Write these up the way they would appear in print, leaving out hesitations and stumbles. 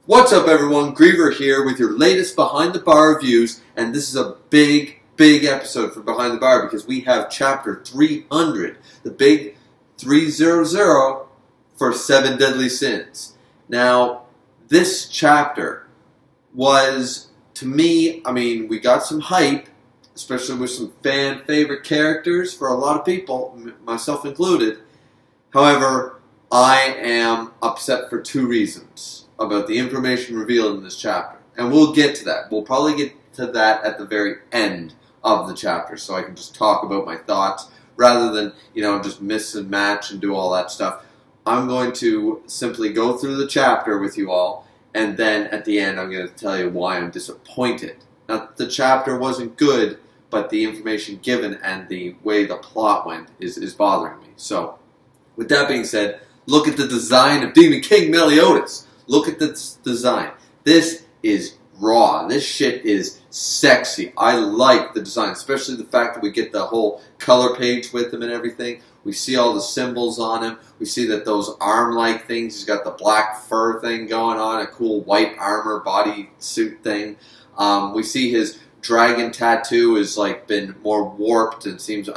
What's up everyone, Griever here with your latest Behind the Bar reviews, and this is a big episode for Behind the Bar because we have chapter 300, the big 300 for 7 Deadly Sins. Now, this chapter was, to me, we got some hype, especially with some fan favorite characters for a lot of people, myself included. However, I am upset for 2 reasons about the information revealed in this chapter. And we'll get to that. We'll probably get to that at the very end of the chapter, so I can just talk about my thoughts rather than, just miss and match and do all that stuff. I'm going to simply go through the chapter with you all, and then at the end I'm going to tell you why I'm disappointed. Now, the chapter wasn't good, but the information given and the way the plot went is bothering me. So, with that being said, look at the design of Demon King Meliodas. Look at this design. This is raw. This shit is sexy. I like the design, especially the fact that we get the whole color page with him and everything. We see all the symbols on him. We see that those arm-like things, he's got the black fur thing going on, a cool white armor body suit thing. We see his dragon tattoo has been more warped and seems,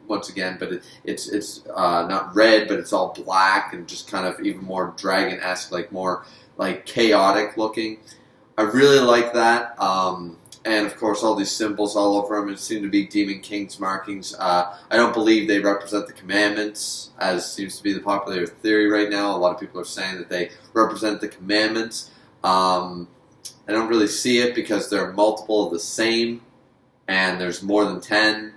once again, but it's not red, but it's all black and just kind of even more dragon-esque, more chaotic looking. I really like that. And of course, all these symbols all over him, it seem to be Demon King's markings. I don't believe they represent the commandments, as seems to be the popular theory right now. A lot of people are saying that they represent the commandments. I don't really see it because there are multiple of the same, and there's more than 10.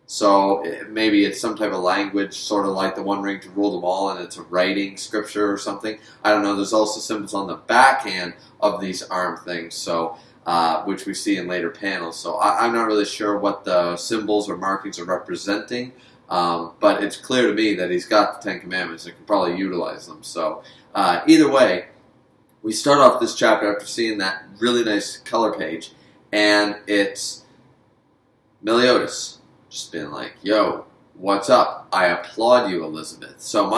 So maybe it's some type of language, sort of like the One Ring to rule them all, and it's a writing scripture or something. I don't know. There's also symbols on the backhand of these arm things, so which we see in later panels. So I'm not really sure what the symbols or markings are representing, but it's clear to me that he's got the 10 Commandments and can probably utilize them. So either way, we start off this chapter after seeing that really nice color page, and it's Meliodas just being like, yo, what's up? I applaud you, Elizabeth. So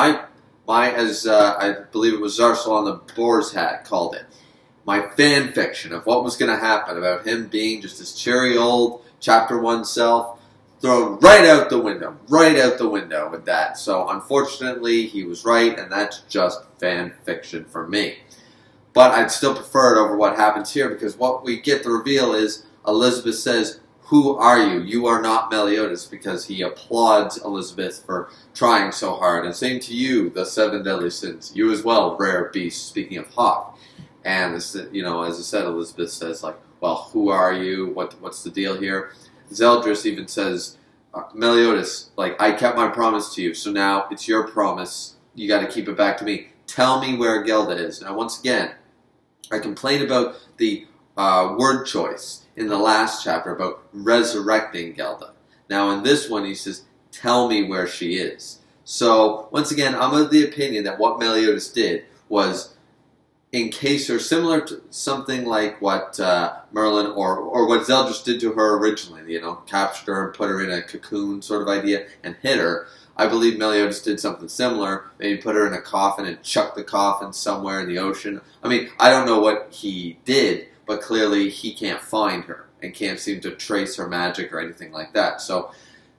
as I believe it was Zarsel on the Boar's Hat called it, my fan fiction of what was going to happen about him being just this cheery old chapter 1 self, thrown right out the window with that. So unfortunately, he was right, and that's just fan fiction for me. But I'd still prefer it over what happens here, because what we get the reveal is Elizabeth says, "Who are you? You are not Meliodas," because he applauds Elizabeth for trying so hard. And same to you, the 7 Deadly Sins. You as well, rare beast, speaking of Hawk. And, as I said, Elizabeth says, well, who are you? What's the deal here? Zeldris even says, Meliodas, I kept my promise to you, so now it's your promise. You got to keep it back to me. Tell me where Gelda is. Now, once again, I complained about the word choice in the last chapter about resurrecting Gelda. Now in this one he says, tell me where she is. So once again, I'm of the opinion that what Meliodas did was encase her similar to something like what Merlin or what Zeldris did to her originally, captured her and put her in a cocoon sort of idea and hit her. I believe Meliodas did something similar, maybe put her in a coffin and chucked the coffin somewhere in the ocean. I don't know what he did, but clearly he can't find her and can't seem to trace her magic or anything like that. So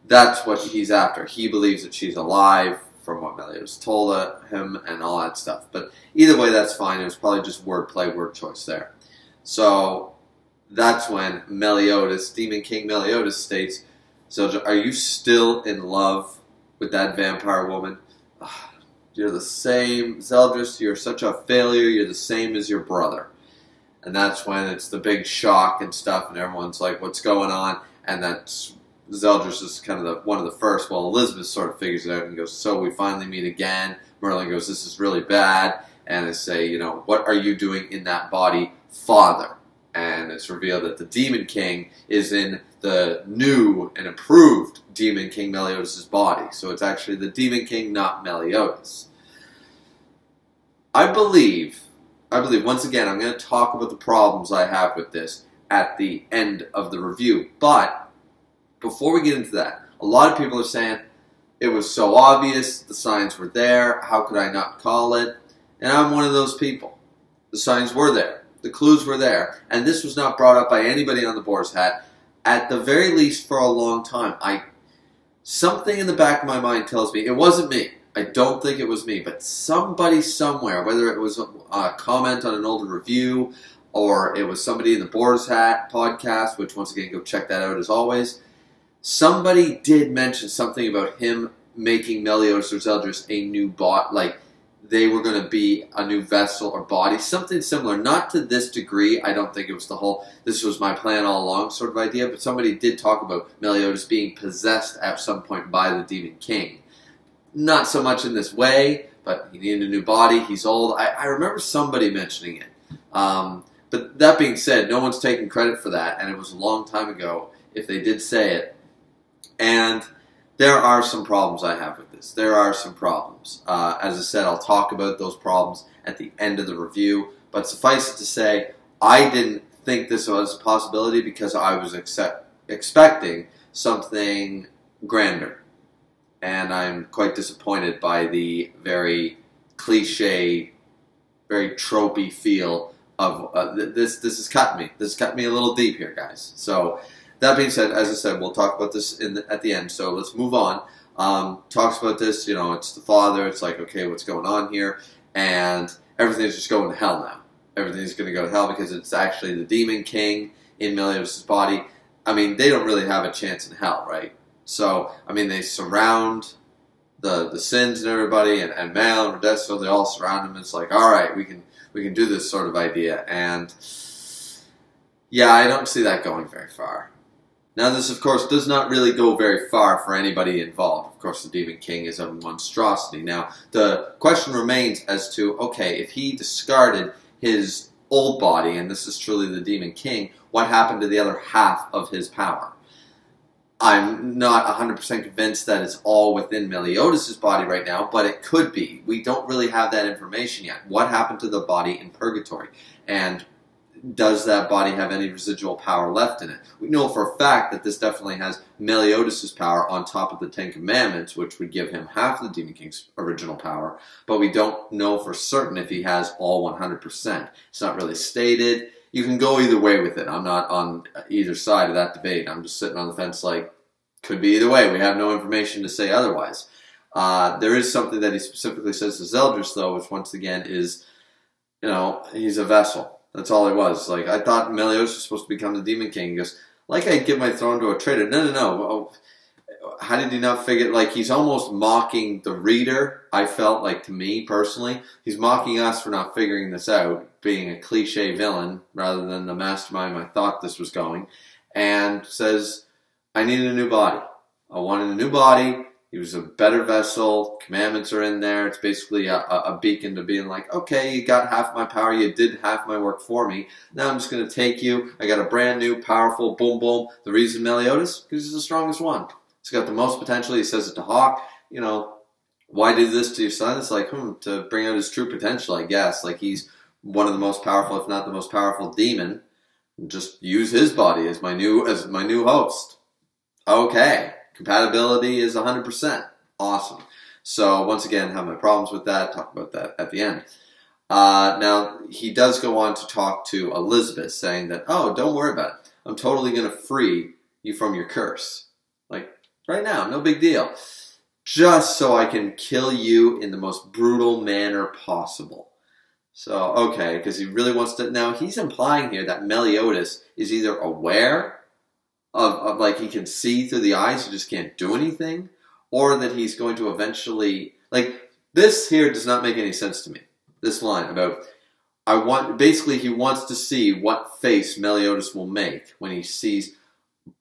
that's what he's after. He believes that she's alive from what Meliodas told him and all that stuff. But either way, that's fine. It was probably just wordplay, word choice there. So that's when Meliodas, Demon King Meliodas states, "So are you still in love with that vampire woman? You're the same, Zeldris, you're such a failure. You're the same as your brother." And that's when it's the big shock and stuff, and everyone's like, what's going on? And that's Zeldris is kind of one of the first. Well, Elizabeth sort of figures it out and goes, so we finally meet again. Merlin goes, this is really bad. And they say, what are you doing in that body, father? And it's revealed that the Demon King is in the new and improved Demon King Meliodas' body. So it's actually the Demon King, not Meliodas. I believe, once again, I'm going to talk about the problems I have with this at the end of the review. But before we get into that, a lot of people are saying, it was so obvious, the signs were there, how could I not call it? And I'm one of those people. The signs were there. The clues were there. And this was not brought up by anybody on the Boar's Hat, at the very least for a long time. Something in the back of my mind tells me, it wasn't me. I don't think it was me, but somebody somewhere, whether it was a comment on an older review, or it was somebody in the Boar's Hat podcast, which once again, go check that out as always. Somebody did mention something about him making Meliodas or Zeldris a new bot, like they were going to be a new vessel or body, something similar. Not to this degree. I don't think it was the whole, this was my plan all along sort of idea, but somebody did talk about Meliodas being possessed at some point by the Demon King. Not so much in this way, but he needed a new body, he's old. I remember somebody mentioning it. But that being said, no one's taking credit for that, and it was a long time ago if they did say it. And there are some problems I have with this. There are some problems. As I said, I'll talk about those problems at the end of the review. But suffice it to say, I didn't think this was a possibility because I was expecting something grander. And I'm quite disappointed by the very cliche, very tropey feel of this. This has cut me. This has cut me a little deep here, guys. So that being said, as I said, we'll talk about this at the end. So let's move on. Talks about this. You know, it's the father. It's like, okay, what's going on here? And everything's just going to hell now. Everything's going to go to hell because it's actually the Demon King in Meliodas' body. I mean, they don't really have a chance in hell, right? So, I mean, they surround the sins and everybody, and Mal and Modesto, they all surround him. It's like, all right, we can do this sort of idea. And yeah, I don't see that going very far. Now, this, of course, does not really go very far for anybody involved. Of course, the Demon King is a monstrosity. Now, the question remains as to, okay, if he discarded his old body, and this is truly the Demon King, what happened to the other half of his power? I'm not 100% convinced that it's all within Meliodas' body right now, but it could be. We don't really have that information yet. What happened to the body in Purgatory? And does that body have any residual power left in it? We know for a fact that this definitely has Meliodas' power on top of the Ten Commandments, which would give him half the Demon King's original power, but we don't know for certain if he has all 100%. It's not really stated. You can go either way with it. I'm not on either side of that debate. I'm just sitting on the fence like, could be either way. We have no information to say otherwise. There is something that he specifically says to Zeldris, though, which once again is, you know, he's a vessel. That's all it was. Like, I thought Meliodas was supposed to become the Demon King. He goes, like I'd give my throne to a traitor. No. Oh, how did he not figure, like, he's almost mocking the reader, I felt like, to me, personally. He's mocking us for not figuring this out, being a cliche villain, rather than the mastermind I thought this was going, and says, I needed a new body. I wanted a new body. He was a better vessel. Commandments are in there. It's basically a beacon to being like, okay, you got half my power. You did half my work for me. Now I'm just going to take you. I got a brand new, powerful, boom, boom. The reason Meliodas? Because he's the strongest one. He's got the most potential. He says it to Hawk. You know, why do this to your son? It's like, to bring out his true potential, I guess. Like, he's one of the most powerful, if not the most powerful demon. Just use his body as my new host. Okay. Compatibility is 100%. Awesome. So, once again, have my problems with that. Talk about that at the end. Now, he does go on to talk to Elizabeth, saying that, oh, don't worry about it. I'm totally going to free you from your curse. Like, right now, no big deal. Just so I can kill you in the most brutal manner possible. So, okay, because he really wants to... Now, he's implying here that Meliodas is either aware of like, he can see through the eyes, he just can't do anything, or that he's going to eventually... Like, this here does not make any sense to me. This line about... Basically, he wants to see what face Meliodas will make when he sees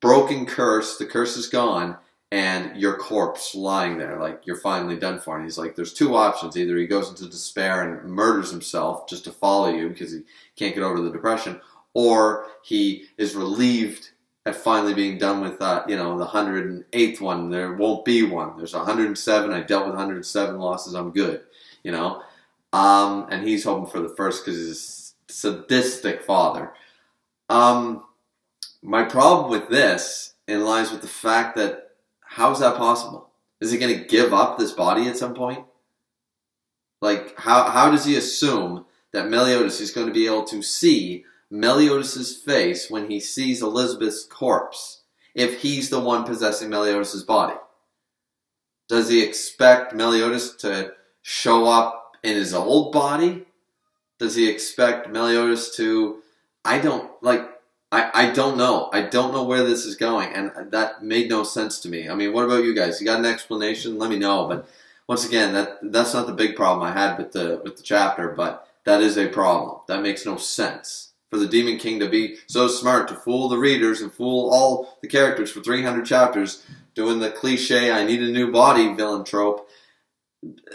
broken curse, the curse is gone, and your corpse lying there, like, you're finally done for. And he's like, there's two options. Either he goes into despair and murders himself just to follow you because he can't get over the depression, or he is relieved at finally being done with, you know, the 108th one. There won't be one. There's 107. I dealt with 107 losses. I'm good, you know. And he's hoping for the first because he's a sadistic father. My problem with this lies with the fact that, how is that possible? Is he going to give up this body at some point? Like, how does he assume that Meliodas is going to be able to see Meliodas' face when he sees Elizabeth's corpse, if he's the one possessing Meliodas' body? Does he expect Meliodas to show up in his old body? Does he expect Meliodas to... I don't know. I don't know where this is going, and that made no sense to me. I mean, what about you guys? You got an explanation? Let me know. But once again, that's not the big problem I had with the chapter, but that is a problem. That makes no sense. For the Demon King to be so smart to fool the readers and fool all the characters for 300 chapters, doing the cliche, I need a new body villain trope,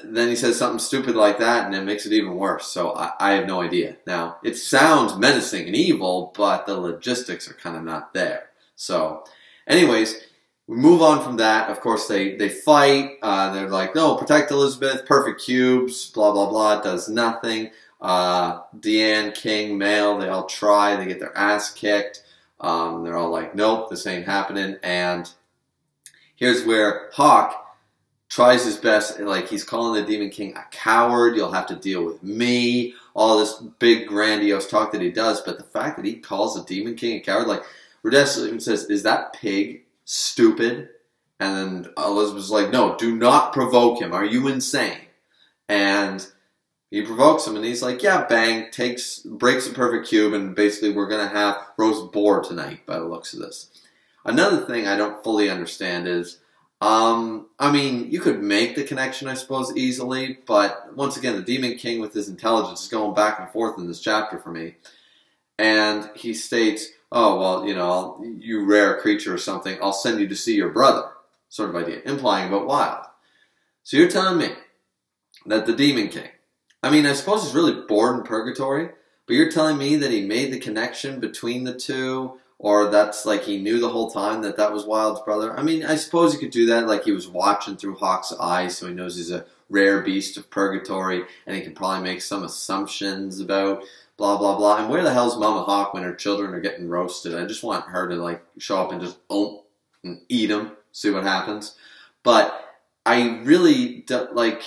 then he says something stupid like that, and it makes it even worse. So I have no idea. Now, it sounds menacing and evil, but the logistics are kind of not there. So, anyways, we move on from that. Of course, they fight. They're like, no, protect Elizabeth, perfect cubes, blah, blah, blah. It does nothing. Deanne, King, Male, they all try. They get their ass kicked. They're all like, nope, this ain't happening. And here's where Hawk tries his best, like he's calling the Demon King a coward, you'll have to deal with me, all this big grandiose talk that he does, but the fact that he calls the Demon King a coward, like, Rhodes even says, is that pig stupid? And then Elizabeth's like, no, do not provoke him, are you insane? And he provokes him, and he's like, yeah, bang, breaks the perfect cube, and basically we're going to have roast boar tonight, by the looks of this. Another thing I don't fully understand is, I mean, you could make the connection, I suppose, easily, but once again, the Demon King with his intelligence is going back and forth in this chapter for me. And he states, oh, well, you know, you rare creature or something, I'll send you to see your brother, sort of idea, implying about Wild. So you're telling me that the Demon King, I mean, I suppose he's really bored in purgatory, but you're telling me that he made the connection between the two, or that's like he knew the whole time that that was Wild's brother. I mean, I suppose you could do that, like he was watching through Hawk's eyes, so he knows he's a rare beast of purgatory, and he can probably make some assumptions about blah, blah, blah. And where the hell's Mama Hawk when her children are getting roasted? I just want her to, like, show up and just, and eat them, see what happens. But I really, like,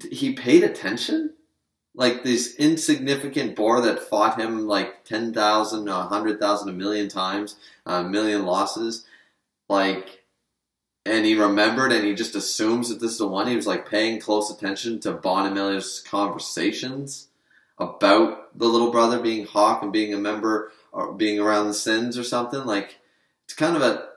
he paid attention? Like this insignificant boar that fought him like 10,000, 100,000, a million times, a million losses, like, and he remembered and he just assumes that this is the one. He was like paying close attention to Bon and Meliodas' conversations about the little brother being Hawk and being a member or being around the sins or something. Like, it's kind of a,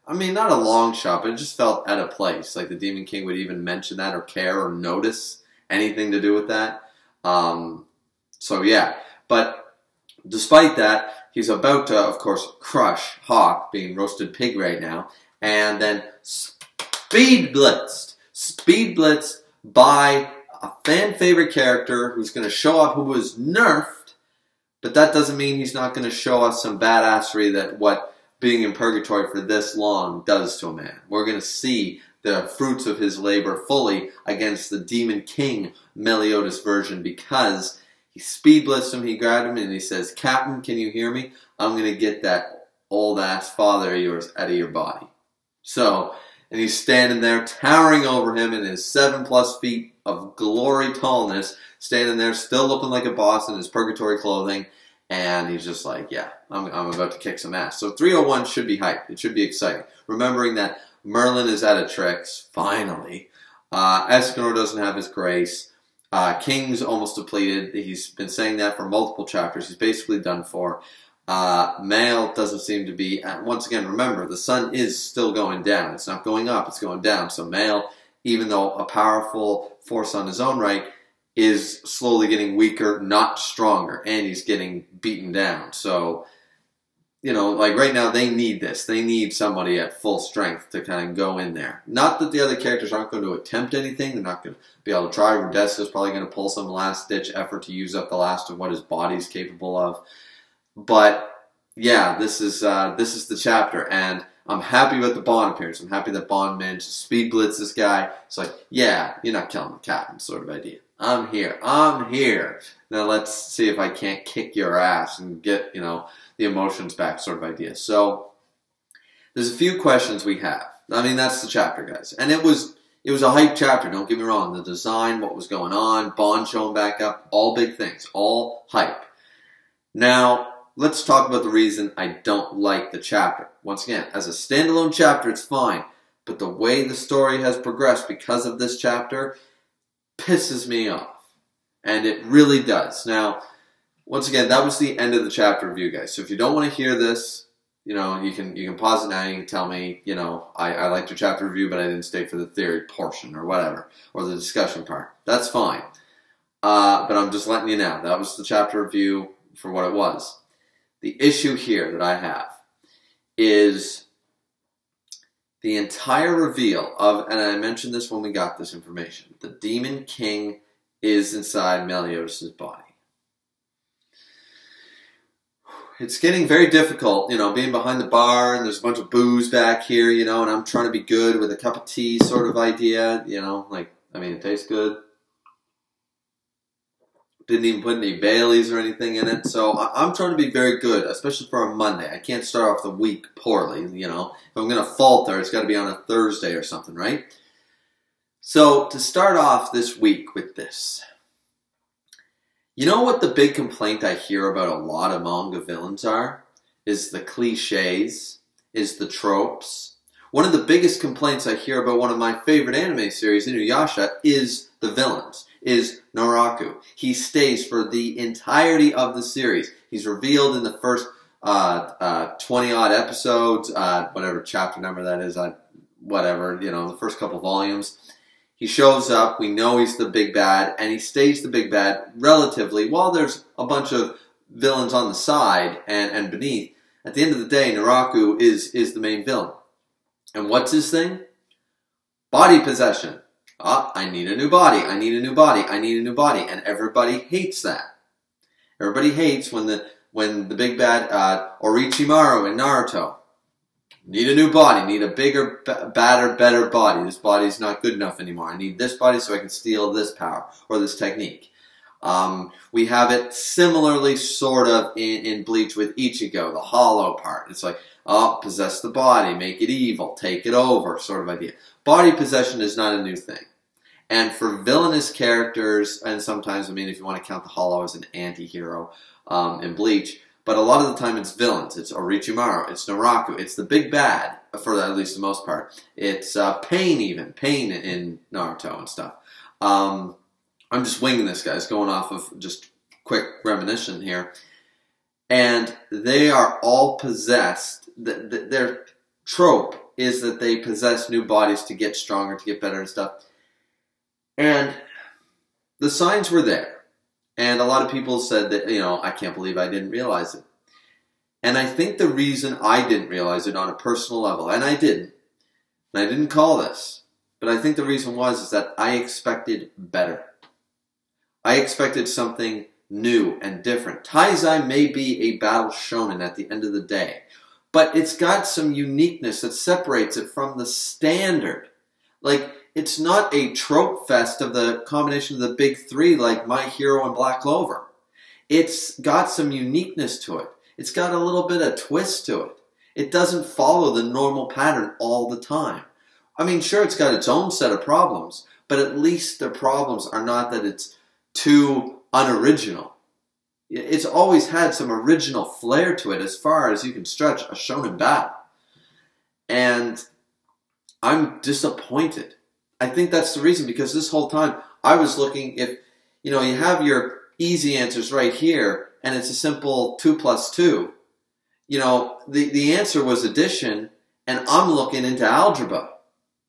I mean, not a long shot, but it just felt out of place. Like the Demon King would even mention that or care or notice anything to do with that. So yeah, but despite that, he's about to, of course, crush Hawk, being roasted pig right now, and then speed blitzed by a fan favorite character who's going to show up, who was nerfed, but that doesn't mean he's not going to show us some badassery that what being in purgatory for this long does to a man. We're going to see the fruits of his labor fully against the Demon King Meliodas version, because he speed blitzed him, he grabbed him, and he says, Captain, can you hear me? I'm going to get that old-ass father of yours out of your body. So, and he's standing there, towering over him in his 7+ feet of glory tallness, standing there, still looking like a boss in his purgatory clothing, and he's just like, yeah, I'm about to kick some ass. So 301 should be hyped. It should be exciting. Remembering that Merlin is out of tricks, finally. Escanor doesn't have his grace. King's almost depleted. He's been saying that for multiple chapters. He's basically done for. Male doesn't seem to be. Once again, remember, the sun is still going down. It's not going up, it's going down. So Male, even though a powerful force on his own right, is slowly getting weaker, not stronger. And he's getting beaten down. So, you know, like right now, they need this. They need somebody at full strength to kind of go in there. Not that the other characters aren't going to attempt anything. They're not going to be able to try. Rhodes is probably going to pull some last-ditch effort to use up the last of what his body's capable of. But, yeah, this is the chapter. And I'm happy with the Bond appearance. I'm happy that Bond managed to speed blitz this guy. It's like, yeah, you're not killing the captain sort of idea. I'm here. I'm here. Now let's see if I can't kick your ass and get, you know, the emotions back sort of idea. So there's a few questions we have. I mean, that's the chapter, guys. And it was it was a hype chapter, don't get me wrong. The design, what was going on, Bond showing back up, all big things, all hype. Now, let's talk about the reason I don't like the chapter. Once again, as a standalone chapter, it's fine. But the way the story has progressed because of this chapter pisses me off. And it really does. Now, once again, that was the end of the chapter review, guys. So if you don't want to hear this, you know, you can pause it now and you can tell me, you know, I liked your chapter review, but I didn't stay for the theory portion or whatever, or the discussion part. That's fine. But I'm just letting you know, that was the chapter review for what it was. The issue here that I have is the entire reveal of, and I mentioned this when we got this information, the Demon King is inside Meliodas' body. It's getting very difficult, you know, being behind the bar and there's a bunch of booze back here, you know, and I'm trying to be good with a cup of tea sort of idea, you know, like, I mean, it tastes good. Didn't even put any Baileys or anything in it, so I'm trying to be very good, especially for a Monday. I can't start off the week poorly, you know. If I'm going to falter, it's got to be on a Thursday or something, right? So, to start off this week with this, you know what the big complaint I hear about a lot of manga villains are? Is the cliches, is the tropes. One of the biggest complaints I hear about one of my favorite anime series, Inuyasha, is the villains, is Naraku. He stays for the entirety of the series. He's revealed in the first 20-odd episodes, whatever chapter number that is, whatever, you know, the first couple volumes. He shows up, we know he's the big bad, and he stays the big bad relatively, while there's a bunch of villains on the side and beneath. At the end of the day, Naraku is the main villain. And what's his thing? Body possession. I need a new body, I need a new body, I need a new body, and everybody hates that. Everybody hates when the big bad, Orochimaru in Naruto, need a new body, need a bigger, badder, better body. This body's not good enough anymore. I need this body so I can steal this power or this technique. We have it similarly sort of in Bleach with Ichigo, the hollow part. It's like, oh, possess the body, make it evil, take it over, sort of idea. Body possession is not a new thing. And for villainous characters, and sometimes, I mean, if you want to count the hollow as an anti-hero in Bleach, but a lot of the time it's villains. It's Orochimaru, it's Naraku, it's the big bad, for at least the most part. It's Pain even, Pain in Naruto and stuff. I'm just winging this, guys, going off of just quick reminiscence here. And they are all possessed. Their trope is that they possess new bodies to get stronger, to get better and stuff. And the signs were there. And a lot of people said that, you know, I can't believe I didn't realize it. And I think the reason I didn't realize it on a personal level, and I didn't call this, but I think the reason was that I expected better. I expected something new and different. Taizai may be a battle shonen at the end of the day, but it's got some uniqueness that separates it from the standard. Like, it's not a trope fest of the combination of the big three like My Hero and Black Clover. It's got some uniqueness to it. It's got a little bit of twist to it. It doesn't follow the normal pattern all the time. I mean, sure, it's got its own set of problems, but at least the problems are not that it's too unoriginal. It's always had some original flair to it as far as you can stretch a shonen battle. And I'm disappointed. I think that's the reason, because this whole time I was looking, if, you know, you have your easy answers right here, and it's a simple 2 plus 2. You know, the answer was addition, and I'm looking into algebra.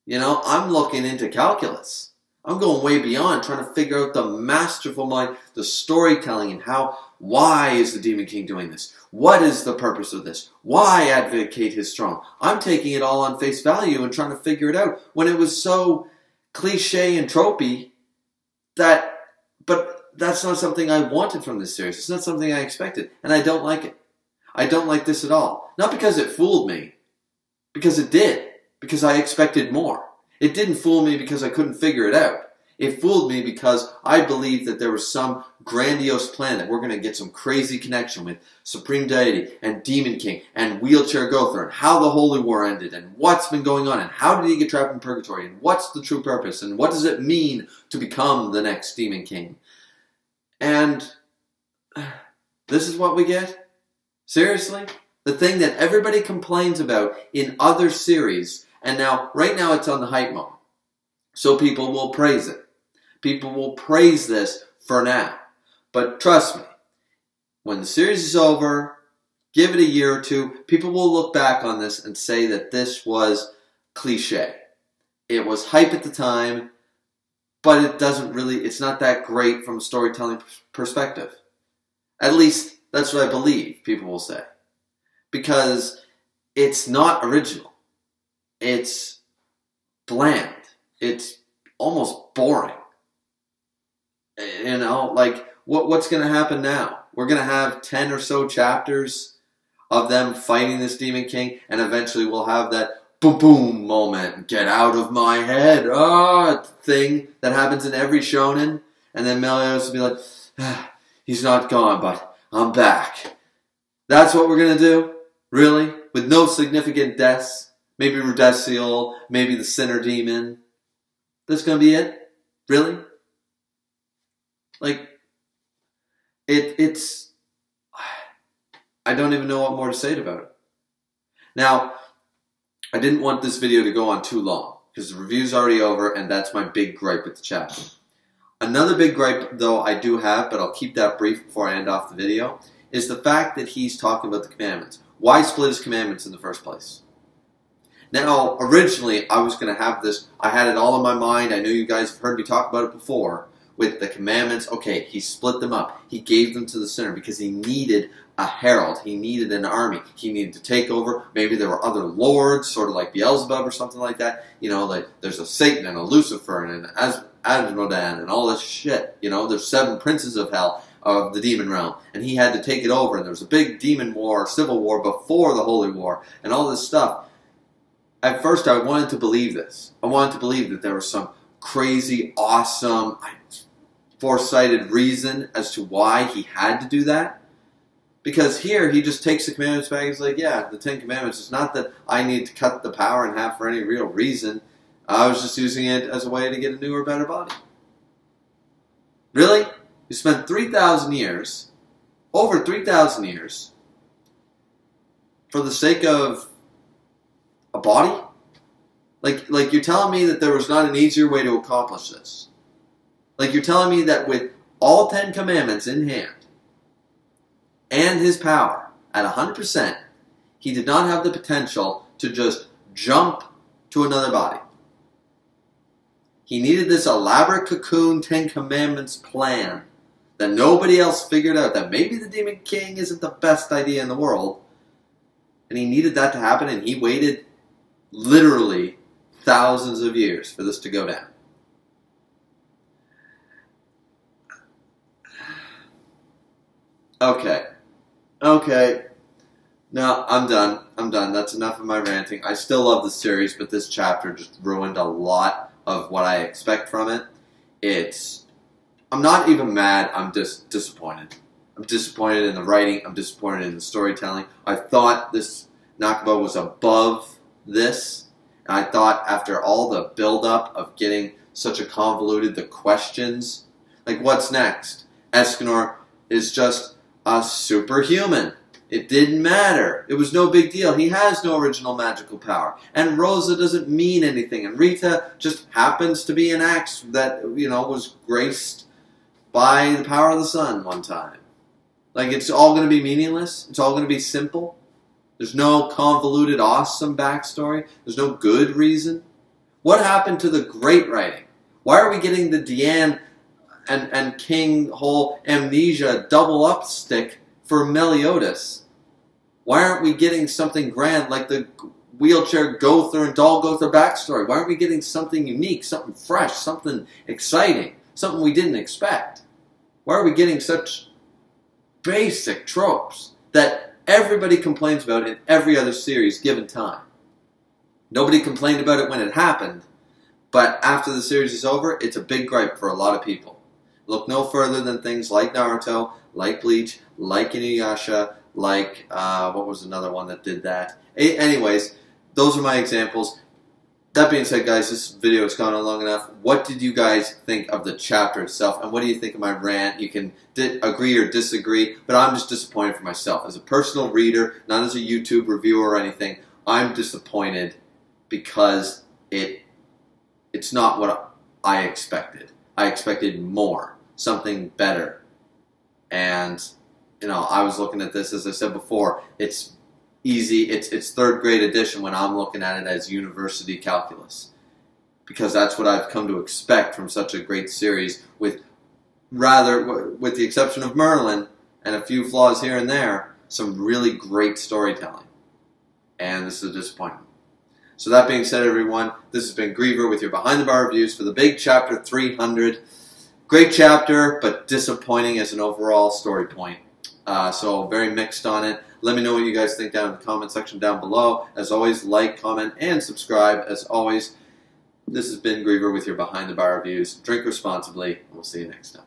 You know, I'm looking into calculus. I'm going way beyond, trying to figure out the masterful mind, the storytelling, and why is the Demon King doing this? What is the purpose of this? Why advocate his throne? I'm taking it all on face value and trying to figure it out when it was so cliche and tropey but that's not something I wanted from this series. It's not something I expected, and I don't like it. I don't like this at all. Not because it fooled me, because it did, because I expected more. It didn't fool me because I couldn't figure it out. It fooled me because I believed that there was some grandiose plan that we're going to get some crazy connection with Supreme Deity and Demon King and Wheelchair Gother and how the Holy War ended and what's been going on and how did he get trapped in purgatory and what's the true purpose and what does it mean to become the next Demon King. And this is what we get? Seriously? The thing that everybody complains about in other series, and now, right now it's on the hype moment. So people will praise it. People will praise this for now. But trust me, when the series is over, give it a year or two, people will look back on this and say that this was cliche. It was hype at the time, but it's not that great from a storytelling perspective. At least, that's what I believe people will say. Because it's not original. It's bland. It's almost boring. You know, like, what's going to happen now? We're going to have 10 or so chapters of them fighting this Demon King, and eventually we'll have that boom boom moment, get out of my head, thing that happens in every shonen, and then Meliodas will be like, he's not gone, but I'm back. That's what we're going to do? Really? With no significant deaths? Maybe Rudesiel, maybe the Sinner Demon. That's going to be it? Really? Like, it's... I don't even know what more to say about it. Now, I didn't want this video to go on too long, because the review's already over, and that's my big gripe with the chapter. Another big gripe, though, I do have, but I'll keep that brief before I end off the video, is the fact that he's talking about the commandments. Why split his commandments in the first place? Now, originally, I was going to have this, I had it all in my mind, I know you guys have heard me talk about it before, with the commandments. Okay, he split them up. He gave them to the sinner because he needed a herald. He needed an army. He needed to take over. Maybe there were other lords, sort of like Beelzebub or something like that. You know, like there's a Satan and a Lucifer and an Asmodan and all this shit. You know, there's 7 princes of hell, of the demon realm, and he had to take it over, and there was a big demon war, civil war before the Holy War, and all this stuff. At first, I wanted to believe this. I wanted to believe that there was some crazy, awesome, foresighted reason as to why he had to do that. Because here, he just takes the commandments back and he's like, yeah, the 10 commandments. It's not that I need to cut the power in half for any real reason. I was just using it as a way to get a newer, better body. Really? You spent 3,000 years, over 3,000 years, for the sake of a body? Like you're telling me that there was not an easier way to accomplish this. Like you're telling me that with all 10 commandments in hand, and his power at 100%, he did not have the potential to just jump to another body. He needed this elaborate cocoon 10 commandments plan that nobody else figured out, that maybe the Demon King isn't the best idea in the world, and he needed that to happen, and he waited literally thousands of years for this to go down. Okay. No, I'm done. That's enough of my ranting. I still love the series, but this chapter just ruined a lot of what I expect from it. I'm not even mad, I'm just disappointed. I'm disappointed in the writing, I'm disappointed in the storytelling. I thought this Nakaba was above this, and I thought after all the build-up of getting such a convoluted, the questions, like what's next? Escanor is just a superhuman. It didn't matter. It was no big deal. He has no original magical power. And Rosa doesn't mean anything. And Rita just happens to be an axe that, you know, was graced by the power of the sun one time. Like, it's all going to be meaningless. It's all going to be simple. There's no convoluted, awesome backstory. There's no good reason. What happened to the great writing? Why are we getting the Diane and King whole amnesia double up stick for Meliodas? Why aren't we getting something grand like the Wheelchair Gother and Doll Gother backstory? Why aren't we getting something unique, something fresh, something exciting, something we didn't expect? Why are we getting such basic tropes that everybody complains about in every other series given time? Nobody complained about it when it happened, But after the series is over, it's a big gripe for a lot of people. Look no further than things like Naruto, like Bleach, like Inuyasha, like, what was another one that did that? Anyways, those are my examples. That being said, guys, this video has gone on long enough. What did you guys think of the chapter itself? And what do you think of my rant? You can agree or disagree, but I'm just disappointed for myself. As a personal reader, not as a YouTube reviewer or anything, I'm disappointed because it's not what I expected. I expected more, something better. And, you know, I was looking at this, as I said before, it's easy. It's third grade edition when I'm looking at it as university calculus, because that's what I've come to expect from such a great series, with the exception of Merlin and a few flaws here and there, some really great storytelling. And this is a disappointment. So that being said, everyone, this has been Griever with your Behind the Bar reviews for the big chapter 300. Great chapter, but disappointing as an overall story point. So very mixed on it. Let me know what you guys think down in the comment section down below. As always, like, comment, and subscribe. As always, this has been Griever with your Behind the Bar reviews. Drink responsibly, and we'll see you next time.